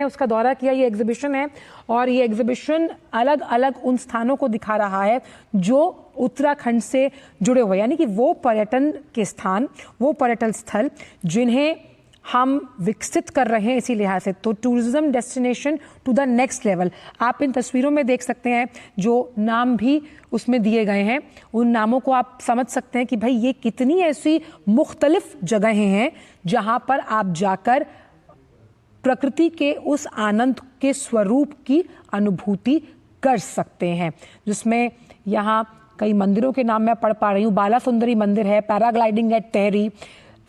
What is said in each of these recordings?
उसका दौरा किया। ये एग्जीबिशन है और ये एग्जीबिशन अलग अलग उन स्थानों को दिखा रहा है जो उत्तराखंड से जुड़े हुए, यानी कि वो पर्यटन के स्थान, वो पर्यटन स्थल जिन्हें हम विकसित कर रहे हैं इसी लिहाज से। तो tourism destination to the next level, आप इन तस्वीरों में देख सकते हैं जो नाम भी उसमें दिए गए हैं, उन नामों को आप समझ सकते हैं कि भाई ये कितनी ऐसी मुख्तलिफ जगहें हैं जहां पर आप जाकर प्रकृति के उस आनंद के स्वरूप की अनुभूति कर सकते हैं। जिसमें यहाँ कई मंदिरों के नाम मैं पढ़ पा रही हूँ। बाला सुंदरी मंदिर है, paragliding eight Tehri,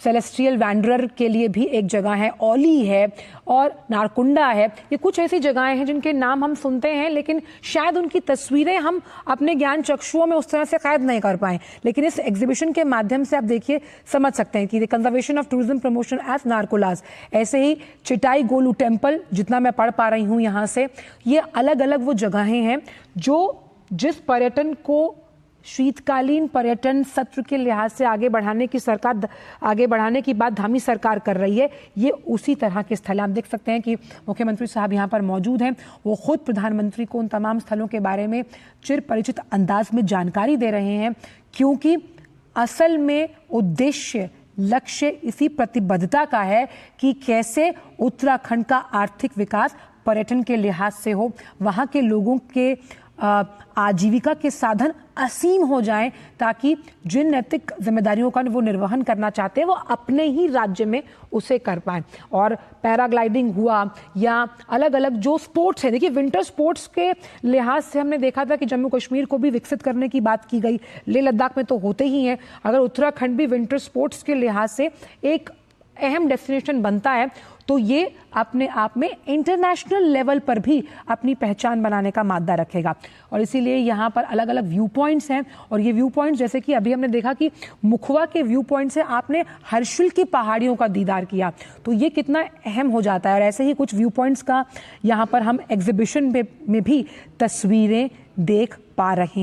celestial wanderer के लिए भी एक जगह है, ओली है और नारकुंडा है। ये कुछ ऐसी जगहें हैं जिनके नाम हम सुनते हैं लेकिन शायद उनकी तस्वीरें हम अपने ज्ञान चक्षुओं में उस तरह से कैद नहीं कर पाए। लेकिन इस एग्जीबिशन के माध्यम से आप देखिए, समझ सकते हैं कि conservation of tourism promotion as नारकोलास, ऐसे ही चिटाई गोलू टेम्पल, जितना मैं पढ़ पा रही हूँ यहाँ से, ये अलग अलग वो जगहें हैं जो जिस पर्यटन को शीतकालीन पर्यटन सत्र के लिहाज से आगे बढ़ाने की बात धामी सरकार कर रही है, ये उसी तरह के स्थल। आप देख सकते हैं कि मुख्यमंत्री साहब यहाँ पर मौजूद हैं। वो खुद प्रधानमंत्री को उन तमाम स्थलों के बारे में चिर परिचित अंदाज में जानकारी दे रहे हैं, क्योंकि असल में उद्देश्य, लक्ष्य इसी प्रतिबद्धता का है कि कैसे उत्तराखंड का आर्थिक विकास पर्यटन के लिहाज से हो, वहाँ के लोगों के आजीविका के साधन असीम हो जाएं, ताकि जिन नैतिक जिम्मेदारियों का वो निर्वहन करना चाहते हैं वो अपने ही राज्य में उसे कर पाएं। और पैराग्लाइडिंग हुआ या अलग अलग जो स्पोर्ट्स है, देखिए विंटर स्पोर्ट्स के लिहाज से हमने देखा था कि जम्मू कश्मीर को भी विकसित करने की बात की गई, लेह लद्दाख में तो होते ही हैं। अगर उत्तराखंड भी विंटर स्पोर्ट्स के लिहाज से एक अहम डेस्टिनेशन बनता है तो ये अपने आप में इंटरनेशनल लेवल पर भी अपनी पहचान बनाने का मादा रखेगा। और इसीलिए यहाँ पर अलग अलग व्यू पॉइंट्स हैं, और ये व्यू पॉइंट्स जैसे कि अभी हमने देखा कि मुखवा के व्यू पॉइंट से आपने हर्षिल की पहाड़ियों का दीदार किया, तो ये कितना अहम हो जाता है। और ऐसे ही कुछ व्यू पॉइंट्स का यहाँ पर हम एग्जीबिशन में भी तस्वीरें देख पा रहे हैं।